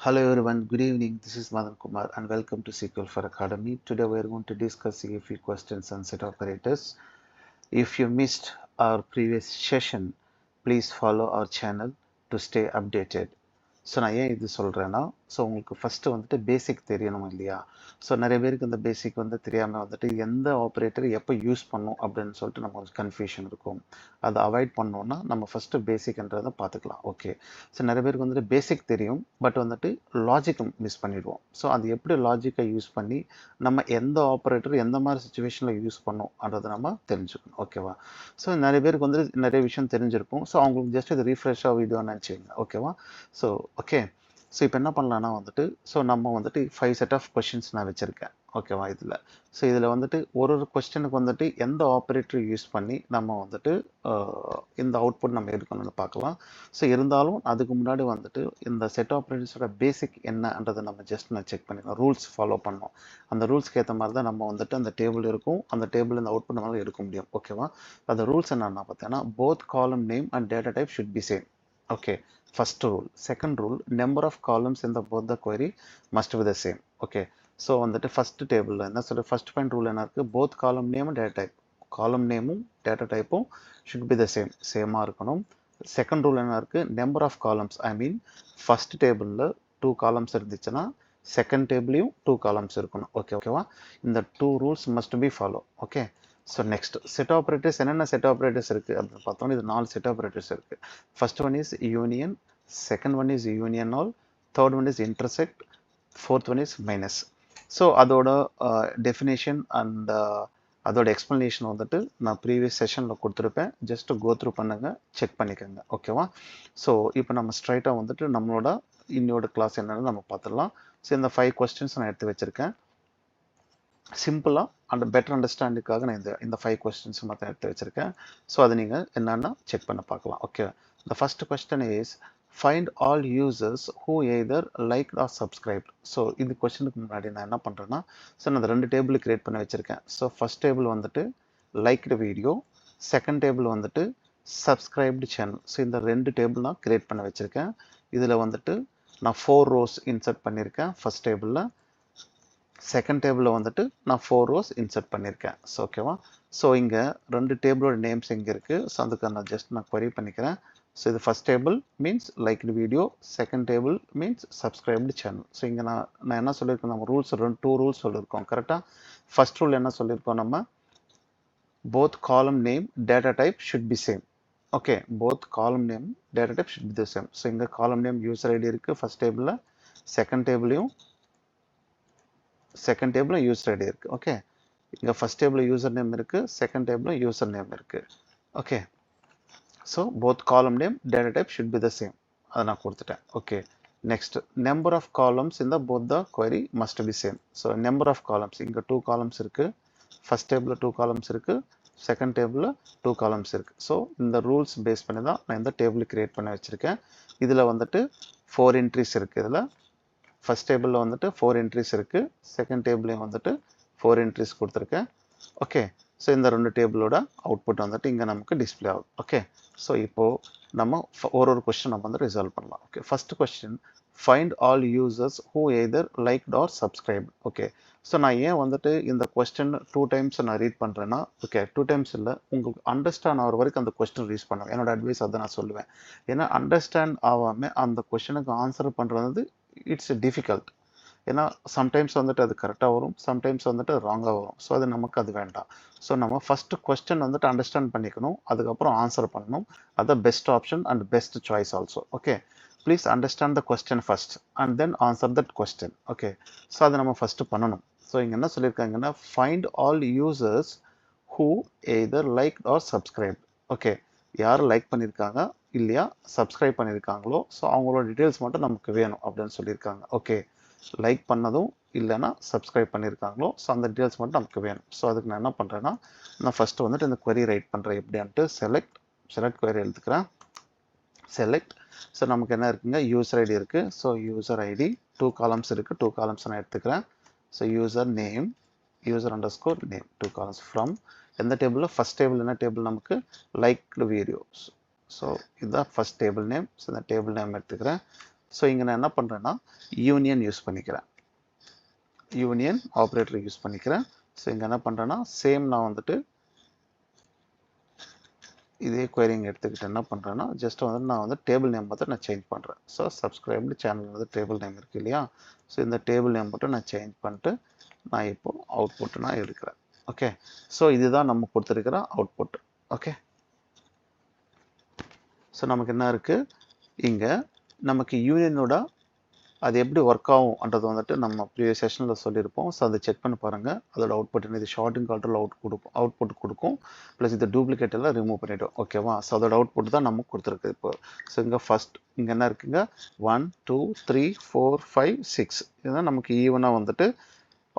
Hello everyone, good evening. This is Madan Kumar and welcome to SQL for Academy. Today we are going to discuss a few questions on set operators. If you missed our previous session, please follow our channel to stay updated. So நான் ஏன் இது சொல்கிறேன்னா உங்களுக்கு first வந்துட்டு பேசிக் தெரியணும் இல்லையா? நிறைய பேருக்கு இந்த பேசிக் தெரியாமல் எந்த ஆப்ரேட்டர் எப்போ யூஸ் பண்ணும் அப்படின்னு சொல்லிட்டு நம்ம கொஞ்சம் கன்ஃபியூஷன் இருக்கும். அதை அவாய்ட் பண்ணோன்னா நம்ம ஃபஸ்ட்டு பேசிக்ன்றதை பார்த்துக்கலாம். ஓகே, நிறைய பேருக்கு பேசிக் தெரியும், பட் லாஜிக்கை மிஸ் பண்ணிடுவோம். அது எப்படி லாஜிக்கை யூஸ் பண்ணி நம்ம எந்த ஆப்ரேட்டர் எந்த மாதிரி சுச்சுவேஷனில் யூஸ் பண்ணும்ன்றதை நம்ம தெரிஞ்சுக்கணும். ஓகேவா? நிறைய பேருக்கு நிறைய விஷயம் தெரிஞ்சிருக்கும். அவங்களுக்கு ஜஸ்ட் இது ரீஃப்ரெஷ்ஷாக வீடியோன்னு நினச்சிங்க. ஓகேவா? ஓகே, இப்போ என்ன பண்ணலான்னா நம்ம 5 செட் ஆஃப் கொஷின்ஸ் நான் வச்சுருக்கேன். ஓகேவா? இதில் ஒரு கொஸ்டினுக்கு எந்த ஆப்ரேட்டர் யூஸ் பண்ணி நம்ம இந்த அவுட்புட் நம்ம எடுக்கணும்னு பார்க்கலாம். இருந்தாலும் அதுக்கு முன்னாடி இந்த செட் ஆப்ரேட்டர்ஸோட பேசிக் என்னன்றதை நம்ம ஜஸ்ட் நான் செக் பண்ணிக்கலாம். ரூல்ஸ் ஃபாலோ பண்ணோம். அந்த ரூல்ஸ்க்கு ஏற்ற மாதிரி தான் நம்ம அந்த டேபிள் இருக்கும். அந்த டேபிள் இந்த அவுட்புட் நம்மளால் எடுக்க முடியும். ஓகேவா? அந்த ரூல்ஸ் என்னன்னா பார்த்தீங்கன்னா, both column name and data type should be same. Okay, first rule. Second rule, number of columns in the both the query must be the same. Okay, so first table first point rule என்ன இருக்கு, both column name and data type, column name data type should be the same இருக்கணும். Second rule என்ன இருக்கு, number of columns, I mean first table 2 columns இருந்துச்சுன்னா second table 2 columns இருக்கணும். ஓகேவா? இந்த 2 rules must be follow. Okay, so next set operators, என்னென்ன set operators இருக்கு அப்படின்னு பார்த்தோம்னா இது 4 set operators இருக்கு. First one is union, second one is union all, third one is intersect, fourth one is minus. So அதோட definition and அதோட explanation நான் previous செஷனில் கொடுத்துருப்பேன். ஜஸ்ட் கோ த்ரூ பண்ணுங்க, செக் பண்ணிக்கோங்க. ஓகேவா? ஸோ இப்போ நம்ம ஸ்ட்ரைட்டாக நம்மளோட இன்னோட கிளாஸ் என்னன்னு நம்ம பார்த்துடலாம். இந்த 5 கொஸ்டின்ஸ் நான் எடுத்து வச்சிருக்கேன். சிம்பிளாக அண்ட் பெட்டர் அண்டர்ஸ்டாண்டிங்காக நான் இந்த 5 கொஸ்டின்ஸ் மட்டும் எடுத்து வச்சுருக்கேன். அதை நீங்கள் என்னென்னா செக் பண்ண பார்க்கலாம். Okay, the first question is find all users who either liked or subscribed. இது கொஸ்டினுக்கு முன்னாடி நான் என்ன பண்ணுறேன்னா, நான் அந்த 2 டேபிள் கிரியேட் பண்ணி வச்சுருக்கேன். First table liked video, second table subscribed channel. இந்த 2 டேபிள் நான் கிரியேட் பண்ணி வச்சுருக்கேன். இதில் நான் 4 ரோஸ் இன்சர்ட் பண்ணியிருக்கேன் ஃபர்ஸ்ட் டேபிளில். செகண்ட் டேபிளில் நான் 4 ரோஸ் இன்சர்ட் பண்ணியிருக்கேன். ஓகேவா? இங்கே 2 டேபிளோட நேம்ஸ் இங்கே இருக்குது. அதுக்கு நான் ஜஸ்ட் query பண்ணிக்கிறேன். இது first table means liked video, second table means subscribed channel. இங்கே நான் என்ன சொல்லியிருக்கேன், நம்ம ரூல்ஸ் 2 ரூல்ஸ் சொல்லியிருக்கோம். கரெக்டாக ஃபர்ஸ்ட் ரூல் என்ன சொல்லியிருக்கோம், நம்ம both column name data type should be same. Okay, both column name data type should be the same. இங்கே காலம் நேம் யூசர் ஐடி இருக்குது ஃபர்ஸ்ட் டேபிளில், செகண்ட் டேபிளையும் யூசர் ஐடி இருக்கு. ஓகே, இங்க ஃபர்ஸ்ட் டேபிள் யூசர் நேம் இருக்கு, second table user name இருக்கு. Okay, both column name data type should be the same. அதை நான் கொடுத்துட்டேன். Okay, next number of columns இந்த both the query must be same. Number of columns இங்க 2 columns இருக்கு. First table 2 columns இருக்கு, second table 2 columns இருக்கு. இந்த rules base பண்ணி தான் நான் இந்த டேபிள் கிரியேட் பண்ணி வச்சிருக்கேன். இதுல 4 என்ட்ரிஸ் இருக்கு. இதுல ஃபர்ஸ்ட் டேபிளில் 4 என்ட்ரிஸ் இருக்குது, செகண்ட் டேபிளையும் 4 என்ட்ரிஸ் கொடுத்துருக்கேன். ஓகே, இந்த 2 டேபிளோட அவுட்புட் இங்கே நமக்கு டிஸ்பிளே ஆகும். ஓகே, இப்போது நம்ம ஒரு கொஸ்டின் நம்ம ரிசால்வ் பண்ணலாம். Okay, first question find all users who either liked or subscribe. Okay, நான் ஏன் இந்த கொஸ்டின் 2 டைம்ஸ் நான் ரீட் பண்ணுறேன்னா, ஓகே 2 டைம்ஸ் இல்லை, உங்களுக்கு அண்டர்ஸ்டாண்ட் ஆகிற வரைக்கும் அந்த கொஸ்டின் ரீட் பண்ணுவேன். என்னோட அட்வைஸ் அதை நான் சொல்லுவேன். ஏன்னா அண்டர்ஸ்டாண்ட் ஆகாமல் அந்த கொஸ்டினுக்கு ஆன்சர் பண்ணுறது இட்ஸ் டிஃபிகல்ட். ஏன்னா சம்டைம்ஸ் அது கரெக்டாக வரும், சம்டைம்ஸ் ராங்காக வரும். அது நமக்கு அது வேண்டாம். நம்ம ஃபர்ஸ்ட் கொஸ்டின் அண்டர்ஸ்டாண்ட் பண்ணிக்கணும், அதுக்கப்புறம் ஆன்சர் பண்ணணும். அது best option and best choice also. Okay, please understand the question first and then answer that question. Okay, அதை நம்ம ஃபர்ஸ்ட் பண்ணணும். இங்கே என்ன சொல்லியிருக்காங்கன்னா, find all users who either like or subscribe. Okay, யார் லைக் பண்ணியிருக்காங்க இல்லையா சப்ஸ்கிரைப் பண்ணியிருக்காங்களோ அவங்களோட டீட்டெயில்ஸ் மட்டும் நமக்கு வேணும் அப்படின்னு சொல்லியிருக்காங்க. ஓகே, லைக் பண்ணதும் இல்லைன்னா சப்ஸ்கிரைப் பண்ணியிருக்காங்களோ அந்த டீட்டெயில்ஸ் மட்டும் நமக்கு வேணும். அதுக்கு நான் என்ன பண்ணுறேன்னா, நான் ஃபர்ஸ்ட் இந்த query ரைட் பண்ணுறேன். எப்படின்ட்டு செலக்ட் query எழுதுக்கிறேன். செலக்ட். நமக்கு என்ன இருக்குங்க, யூசர் ஐடி இருக்குது. யூசர் ஐடி 2 காலம்ஸ் இருக்குது, 2 காலம்ஸ் நான் எடுத்துக்கிறேன். User name, user underscore name 2 columns from எந்த டேபிளில், ஃபர்ஸ்ட் டேபிள் என்ன டேபிள் நமக்கு லைக்டு வீடியோஸ். இதுதான் ஃபர்ஸ்ட் டேபிள் நேம். இந்த டேபிள் நேம் எடுத்துக்கிறேன். ஸோ இங்கே நான் என்ன பண்ணுறேன்னா யூனியன் யூஸ் பண்ணிக்கிறேன், யூனியன் ஆப்ரேட்டர் யூஸ் பண்ணிக்கிறேன். ஸோ இங்கே என்ன பண்ணுறேன்னா சேம் நான் வந்துட்டு இதே querying எடுத்துக்கிட்டு என்ன பண்ணுறேன்னா ஜஸ்ட் வந்து நான் வந்து டேபிள் நேம் மட்டும் நான் சேஞ்ச் பண்ணுறேன். ஸோ சப்ஸ்கிரைப்டு சேனல் வந்து டேபிள் நேம் இருக்குது இல்லையா, ஸோ இந்த டேபிள் நேம் மட்டும் நான் சேஞ்ச் பண்ணிட்டு நான் இப்போ அவுட்புட் நான் எடுக்கிறேன். ஓகே, ஸோ இதுதான் நம்ம கொடுத்துருக்கிற அவுட்புட். ஓகே, ஸோ நமக்கு என்ன இருக்குது இங்கே நமக்கு யூனியனோட அது எப்படி ஒர்க் ஆகும்ன்றது வந்துட்டு நம்ம ப்ரீவியஸ் செஷனில் சொல்லியிருப்போம். ஸோ அதை செக் பண்ணி பாருங்கள். அதோட அவுட்புட் என்ன, இது ஷார்ட்டிங் கால்டரில் அவுட்புட் கொடுக்கும், ப்ளஸ் இது டூப்ளிகேட் எல்லாம் ரிமூவ் பண்ணிவிடும். ஓகேவா, ஸோ அதோட அவுட்புட் தான் நமக்கு கொடுத்துருக்கு இப்போ. ஸோ இங்கே ஃபஸ்ட் இங்கே என்ன இருக்குங்க 1 2 3 4 5 6 இதுதான் நமக்கு ஈவனாக வந்துட்டு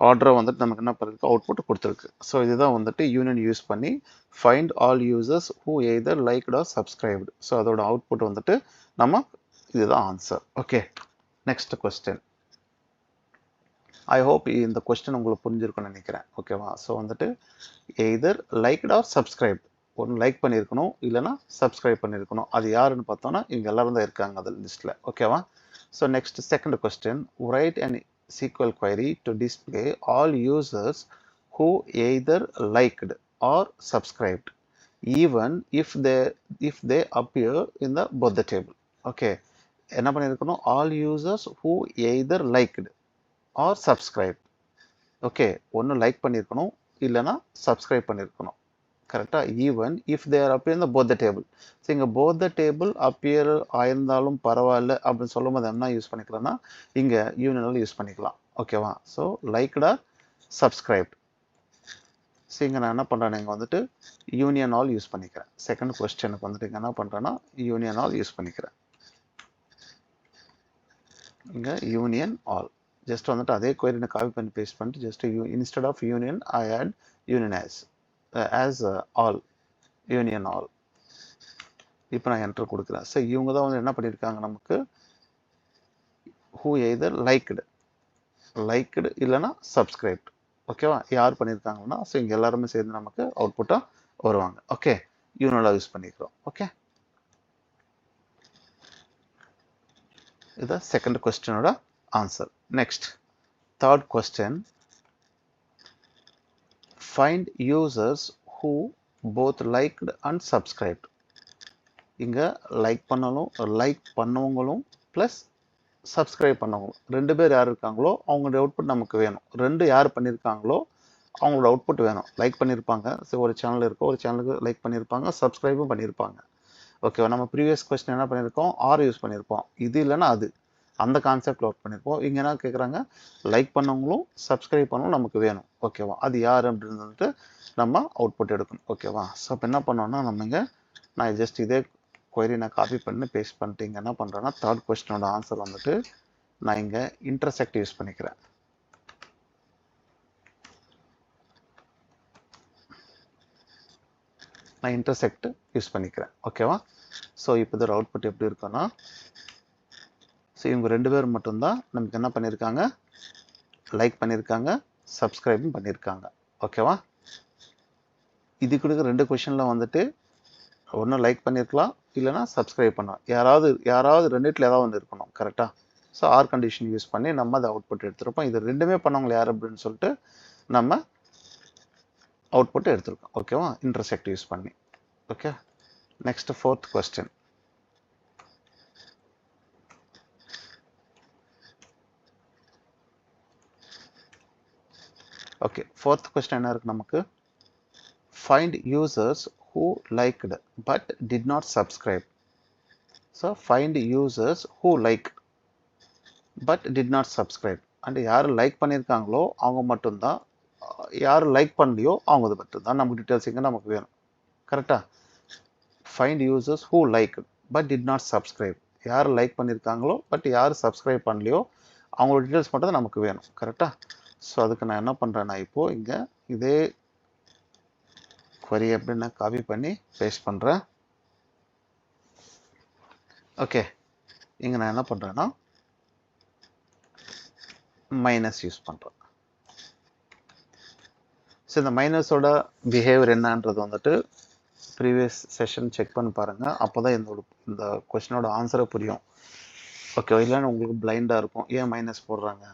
ஆர்டரை வந்துட்டு நமக்கு என்ன பண்ணிருக்கு அவுட்புட் கொடுத்துருக்கு. ஸோ இதுதான் வந்துட்டு யூனியன் யூஸ் பண்ணி find all users who either liked or subscribed. So அதோட அவுட்புட் வந்துட்டு நம்ம இதுதான் answer. Okay, next question. I hope இந்த கொஸ்டின் உங்களுக்கு புரிஞ்சிருக்கும்னு நினைக்கிறேன். ஓகேவா, ஸோ வந்துட்டு எய்தர் லைக்ட் ஆர் சப்ஸ்கிரைப், ஒன்று லைக் பண்ணியிருக்கணும் இல்லைனா சப்ஸ்கிரைப் பண்ணியிருக்கணும். அது யாருன்னு பார்த்தோன்னா இவங்க எல்லாரும் தான் இருக்காங்க அதில் லிஸ்ட்டில். ஓகேவா, so next second question. Right and SQL query to display all users who either liked or subscribed even if they appear in the both the table. Okay, என்ன பண்ணியிருக்கணும் all users who either liked or subscribed. Okay, ஒன்று like பண்ணியிருக்கணும் இல்லைனா subscribe பண்ணியிருக்கணும். கரெக்டாக, even if there appear இந்த both the table. So இங்கே both the table appear ஆயிருந்தாலும் பரவாயில்ல அப்படின்னு சொல்லும் போது என்ன யூஸ் பண்ணிக்கலாம்னா இங்கே யூனியனில் யூஸ் பண்ணிக்கலாம். ஓகேவா, so liked or subscribed. So இங்கே நான் என்ன பண்ணுறேன், இங்கே வந்துட்டு யூனியன் ஆல் யூஸ் பண்ணிக்கிறேன். செகண்ட் கொஸ்டினுக்கு வந்துட்டு இங்கே என்ன பண்ணுறேன்னா யூனியன் ஆல் யூஸ் பண்ணிக்கிறேன். இங்கே யூனியன் ஆல் ஜஸ்ட் வந்துட்டு அதே query காப்பி பண்ணி பேஸ்ட் பண்ணிட்டு just instead of union I add union as all, union all. இப்போ நான் என்டர் கொடுக்குறேன். ஸோ இவங்க தான் வந்து என்ன பண்ணியிருக்காங்க நமக்கு who either liked இல்லைனா சப்ஸ்கிரைப்ட். ஓகேவா, யார் பண்ணியிருக்காங்கன்னா ஸோ இங்கே எல்லாருமே சேர்ந்து நமக்கு அவுட்புட்டாக வருவாங்க. ஓகே, யூனியனாக யூஸ் பண்ணிக்கிறோம். ஓகே, இது செகண்ட் கொஸ்டினோட answer. Next third question. Find users who both liked and subscribed. இங்கே லைக் பண்ணவங்களும் ப்ளஸ் சப்ஸ்கிரைப் பண்ணவங்களும் ரெண்டு பேர் யார் இருக்காங்களோ அவங்களோட அவுட்புட் நமக்கு வேணும். ரெண்டு யார் பண்ணியிருக்காங்களோ அவங்களோட அவுட்புட் வேணும். லைக் பண்ணியிருப்பாங்க, ஸோ ஒரு சேனல் இருக்கோ ஒரு சேனலுக்கு லைக் பண்ணியிருப்பாங்க, சப்ஸ்கிரைபும் பண்ணியிருப்பாங்க. ஓகேவா, நம்ம ப்ரீவியஸ் கொஸ்டின் என்ன பண்ணியிருக்கோம், ஆர் யூஸ் பண்ணியிருப்போம். இது இல்லைன்னா அது, அந்த கான்செப்டில் ஒர்க் பண்ணியிருப்போம். இங்கே என்ன கேட்குறாங்க, லைக் பண்ணவங்களும் சப்ஸ்கிரைப் பண்ணவும் நமக்கு வேணும். ஓகேவா, அது யார் அப்படின்னு வந்துட்டு நம்ம அவுட்புட் எடுக்கணும். ஓகேவா, ஸோ இப்போ என்ன பண்ணோம்னா நம்ம இங்கே நான் ஜஸ்ட் இதே query நான் காப்பி பண்ணி பேஸ்ட் பண்ணிட்டு இங்கே என்ன பண்ணுறேன்னா தேர்ட் கொஸ்டினோட ஆன்சர் வந்துட்டு நான் இங்கே இன்டர்செக்ட் யூஸ் பண்ணிக்கிறேன். நான் இன்டர்செக்ட் யூஸ் பண்ணிக்கிறேன். ஓகேவா, ஸோ இப்போ இதோட அவுட்புட் எப்படி இருக்குன்னா ஸோ இவங்க ரெண்டு பேர் மட்டும்தான் நமக்கு என்ன பண்ணியிருக்காங்க, லைக் பண்ணியிருக்காங்க, சப்ஸ்கிரைபும் பண்ணியிருக்காங்க. ஓகேவா, இது கொடுக்குற ரெண்டு கொஷனில் வந்துட்டு ஒன்று லைக் பண்ணியிருக்கலாம் இல்லைனா சப்ஸ்கிரைப் பண்ணலாம். யாராவது ரெண்டுத்தில் ஏதாவது ஒன்று இருக்கணும். கரெக்டாக, ஸோ ஆர் கண்டிஷன் யூஸ் பண்ணி நம்ம அதை அவுட்புட் எடுத்துருப்போம். இது ரெண்டுமே பண்ணவங்க யார் அப்படின்னு சொல்லிட்டு நம்ம அவுட்புட் எடுத்துருக்கோம். ஓகேவா, இன்டர்செக்ட் யூஸ் பண்ணி. Okay, next fourth question. Okay, fourth question என்ன இருக்கு நமக்கு, find users who liked but did not subscribe. So find users who liked but did not subscribe. And யார் லைக் பண்ணியிருக்காங்களோ அவங்க மட்டும்தான், யார் லைக் பண்ணலையோ அவங்க மட்டும்தான் நமக்கு டீட்டெயில்ஸ் இங்கே நமக்கு வேணும். கரெக்டாக, find users who liked but did not subscribe. யார் லைக் பண்ணியிருக்காங்களோ பட் யார் சப்ஸ்கிரைப் பண்ணலையோ அவங்களோட டீட்டெயில்ஸ் மட்டும் தான் நமக்கு வேணும். கரெக்டாக, ஸோ அதுக்கு நான் என்ன பண்ணுறேன்னா இப்போது இங்கே இதே query எப்படி நான் காப்பி பண்ணி பேஸ்ட் பண்ணுறேன். ஓகே, இங்கே நான் என்ன பண்ணுறேன்னா மைனஸ் யூஸ் பண்ணுறேன். ஸோ இந்த மைனஸோட பிஹேவியர் என்னன்றது வந்துட்டு ப்ரீவியஸ் செஷன் செக் பண்ணி பாருங்கள். அப்போ தான் இந்த கொஸ்டினோட ஆன்சரை புரியும். ஓகேவா? இல்லைன்னா உங்களுக்கு பிளைண்டாக இருக்கும், ஏன் மைனஸ் போடுறாங்க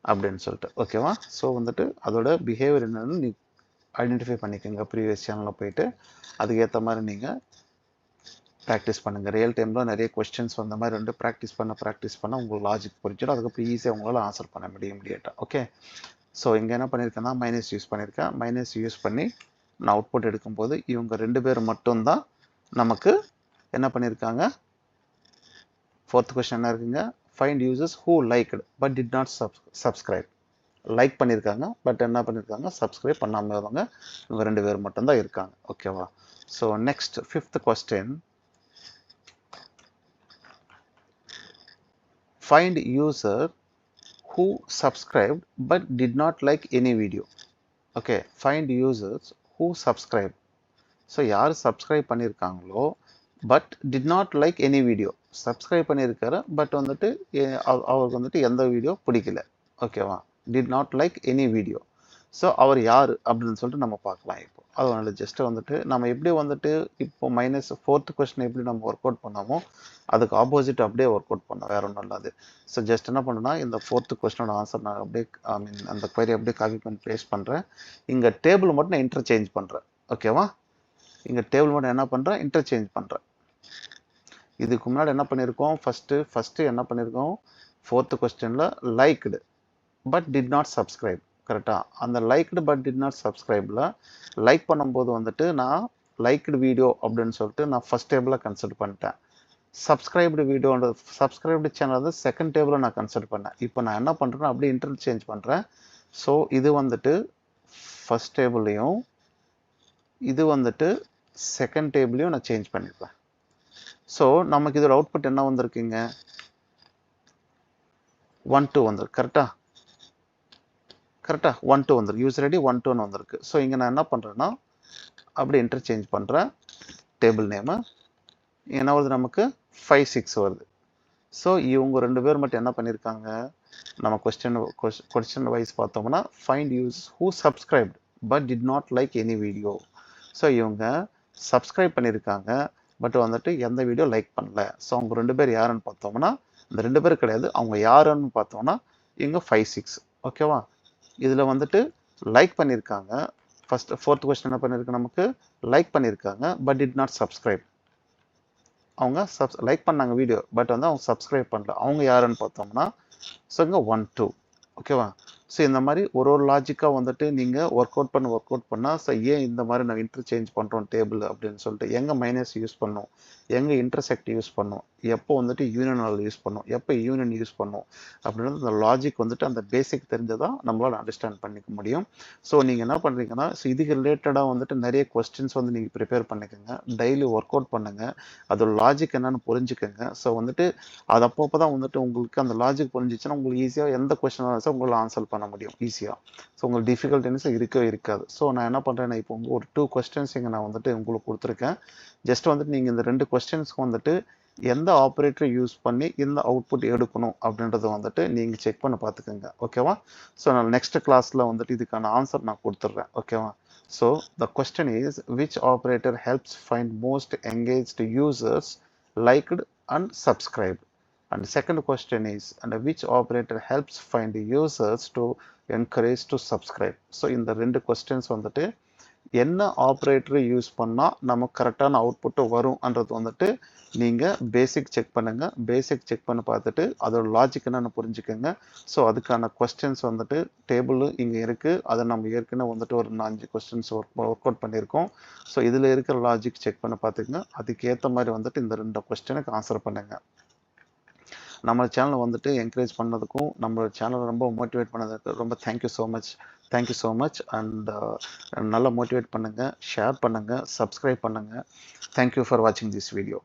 அப்படின்னு சொல்லிட்டு. ஓகேவா? ஸோ வந்துட்டு அதோட பிஹேவியர் என்னன்னு நீ ஐடென்டிஃபை பண்ணிக்கோங்க. ப்ரீவியஸ் சேனலில் போயிட்டு அதுக்கேற்ற மாதிரி நீங்கள் ப்ராக்டிஸ் பண்ணுங்கள். ரியல் டைமில் நிறைய கொஸ்டின்ஸ் வந்த மாதிரி வந்து ப்ராக்டிஸ் பண்ண உங்களுக்கு லாஜிக் புரிஞ்சிடும். அதுக்கப்புறம் ஈஸியாக உங்களால் ஆன்சர் பண்ண முடியும் இமீடியட்டாக. ஓகே, ஸோ இங்கே என்ன பண்ணியிருக்கேன்னா மைனஸ் யூஸ் பண்ணியிருக்கேன். மைனஸ் யூஸ் பண்ணி நான் அவுட்புட் எடுக்கும்போது இவங்க 2 பேர் மட்டும்தான் நமக்கு என்ன பண்ணியிருக்காங்க. ஃபோர்த் கொஸ்டின் என்ன இருக்குங்க, find users who liked but did not subscribe. Like பண்ணியிருக்காங்க பட் என்ன பண்ணியிருக்காங்க, சப்ஸ்கிரைப் பண்ணாமல் இருந்தவங்க இவங்க 2 பேர் மட்டும்தான் இருக்காங்க. ஓகேவா? So next 5th question, find user who subscribed but did not like any video. Okay, find users who subscribed. So யார் subscribe பண்ணியிருக்காங்களோ but did not like any video. subscribe பண்ணியிருக்காரு பட் வந்துட்டு அவருக்கு வந்துட்டு எந்த வீடியோ பிடிக்கல. ஓகேவா? did not like any video. So அவர் யார் அப்படின்னு சொல்லிட்டு நம்ம பார்க்கலாம். இப்போ அதனால ஜஸ்ட் வந்துட்டு நம்ம எப்படி வந்துட்டு இப்போ மைனஸ் 4th கொஸ்டின் எப்படி நம்ம ஒர்க் அவுட் பண்ணாமோ அதுக்கு ஆப்போசிட் அப்படியே ஒர்க் அவுட் பண்ணோம், வேற ஒன்றும் இல்லாது. ஸோ ஜஸ்ட் என்ன பண்ணுன்னா இந்த 4th கொஸ்டினோட ஆன்சர் நான் அப்படியே அந்த குவரி அப்படியே காப்பி பண்ணி பேஸ்ட் பண்ணுறேன். இங்கே டேபிள் மட்டும் நான் இன்டர்சேஞ்ச் பண்ணுறேன். ஓகேவா? இங்கே டேபிள் மட்டும் என்ன பண்ணுறேன், இன்டர்சேஞ்ச் பண்ணுறேன். இதுக்கு முன்னாடி என்ன பண்ணியிருக்கோம், ஃபஸ்ட்டு என்ன பண்ணியிருக்கோம், 4th கொஸ்டினில் liked but did not subscribe. கரெக்டாக? அந்த லைக்டு பட் டிட் நாட் சப்ஸ்கிரைபில் லைக் பண்ணும்போது வந்துட்டு நான் லைக்டு வீடியோ அப்படின்னு சொல்லிட்டு நான் ஃபஸ்ட் டேபிளில் கன்சிடர் பண்ணிட்டேன். சப்ஸ்கிரைப்டு வீடியோன்றது சப்ஸ்கிரைப்டு சேனல் வந்து செகண்ட் டேபிளில் நான் கன்சிடர் பண்ணேன். இப்போ நான் என்ன பண்ணுறேன்னா அப்படியே இன்டர்சேஞ்ச் பண்ணுறேன். ஸோ இது வந்துட்டு ஃபஸ்ட் டேபிளையும் இது வந்துட்டு செகண்ட் டேபிளையும் நான் சேஞ்ச் பண்ணிப்பேன். ஸோ நமக்கு இதோட அவுட்புட் என்ன வந்திருக்குங்க, 1 2 வந்திருக்கு. கரெக்டாக 1 2 வந்துருக்கு. யூசர் ஐடி 1 2ன்னு வந்திருக்கு. ஸோ இங்கே நான் என்ன பண்ணுறேன்னா அப்படியே இன்டர்சேஞ்ச் பண்ணுறேன். டேபிள் நேமு என்ன வருது, நமக்கு 5 6 வருது. ஸோ இவங்க 2 பேர் மட்டும் என்ன பண்ணியிருக்காங்க, நம்ம கொஸ்டின் வைஸ் பார்த்தோம்னா find use who subscribed but did not like any video. So இவங்க சப்ஸ்கிரைப் பண்ணியிருக்காங்க பட் வந்துட்டு எந்த வீடியோ லைக் பண்ணல. ஸோ அவங்க 2 பேர் யாருன்னு பார்த்தோம்னா இந்த 2 பேர் கிடையாது, அவங்க யாருன்னு பார்த்தோம்னா இங்கே 5 6. ஓகேவா? இதில் வந்துட்டு லைக் பண்ணியிருக்காங்க. ஃபோர்த் கொஸ்டின் என்ன பண்ணியிருக்கு, நமக்கு லைக் பண்ணியிருக்காங்க பட் டிட் நாட் சப்ஸ்கிரைப். அவங்க லைக் பண்ணாங்க வீடியோ பட் வந்து அவங்க சப்ஸ்கிரைப் பண்ணல. அவங்க யாருன்னு பார்த்தோம்னா ஸோ இங்கே 1 2. ஓகேவா? ஸோ இந்த மாதிரி ஒரு லாஜிக்காக வந்துட்டு நீங்கள் ஒர்க் அவுட் பண்ணால் ஸோ ஏன் இந்த மாதிரி நான் இன்டர்சேஞ்ச் பண்ணுறோம் டேபிள் அப்படின்னு சொல்லிட்டு, எங்கே மைனஸ் யூஸ் பண்ணோம், எங்கே இன்டர்செக்ட் யூஸ் பண்ணோம், எப்போ வந்துட்டு யூனியனால் யூஸ் பண்ணோம், எப்போ யூனியன் யூஸ் பண்ணோம் அப்படின்றது அந்த லாஜிக் வந்துட்டு அந்த பேசிக் தெரிஞ்சதான் நம்மளால் அண்டர்ஸ்டாண்ட் பண்ணிக்க முடியும். ஸோ நீங்கள் என்ன பண்ணுறீங்கன்னா ஸோ இதுக்கு ரிலேட்டடாக வந்துட்டு நிறைய கொஸ்டின்ஸ் வந்து நீங்கள் ப்ரிப்பேர் பண்ணிக்கோங்க, டெய்லி ஒர்க் அவுட் பண்ணுங்கள், அதோட லாஜிக் என்னன்னு புரிஞ்சுக்கோங்க. ஸோ வந்துட்டு அது அப்பப்போ தான் வந்துட்டு உங்களுக்கு அந்த லாஜிக் புரிஞ்சிச்சுன்னா உங்களுக்கு ஈஸியாக எந்த கொஸ்டினாக உங்களால் ஆன்சர் பண்ண முடியும் ஈஸியாக. ஸோ உங்களுக்கு டிஃபிகல்ட்டினஸ் இருக்கவே இருக்காது. ஸோ நான் என்ன பண்ணுறேன்னா இப்போ ஒரு 2 கொஸ்டின்ஸ் இங்கே நான் வந்துட்டு உங்களுக்கு கொடுத்துருக்கேன். ஜஸ்ட் வந்துட்டு நீங்கள் இந்த 2 கொஸ்டின்ஸ்க்கு வந்துட்டு எந்த ஆப்ரேட்டர் யூஸ் பண்ணி இந்த அவுட்புட் எடுக்கணும் அப்படின்றத வந்துட்டு நீங்கள் செக் பண்ணி பார்த்துக்கோங்க. ஓகேவா? ஸோ நான் நெக்ஸ்ட் கிளாஸில் வந்துட்டு இதுக்கான ஆன்சர் நான் கொடுத்துட்றேன். ஓகேவா? So the question is which operator helps find most engaged users liked and subscribed. And second question is, and which operator helps find users to encourage to subscribe. So இந்த 2 questions வந்துட்டு என்ன operator use பண்ணால் நமக்கு கரெக்டான output வரும்ன்றது வந்துட்டு நீங்கள் பேசிக் check பண்ணுங்கள். பேசிக் check பண்ணி பார்த்துட்டு அதோட லாஜிக் என்னென்னு புரிஞ்சுக்கோங்க. ஸோ அதுக்கான கொஸ்டின்ஸ் வந்துட்டு டேபிள் இங்கே இருக்குது. அதை நம்ம ஏற்கனவே வந்துட்டு ஒரு 4 கொஸ்டின்ஸ் ஒர்க் அவுட் பண்ணியிருக்கோம். ஸோ இதில் இருக்கிற லாஜிக் செக் பண்ணி பார்த்துக்குங்க. அதுக்கேற்ற மாதிரி வந்துட்டு இந்த 2 கொஸ்டினுக்கு ஆன்சர் பண்ணுங்கள். நம்ம சேனலை வந்துட்டு என்கரேஜ் பண்ணதுக்கும் நம்ம சேனலை ரொம்ப மோட்டிவேட் பண்ணதுக்கு ரொம்ப தேங்க்யூ ஸோ மச். அண்ட் நல்லா மோட்டிவேட் பண்ணுங்கள், ஷேர் பண்ணுங்கள், சப்ஸ்கிரைப் பண்ணுங்கள். தேங்க்யூ ஃபார் வாட்சிங் திஸ் வீடியோ.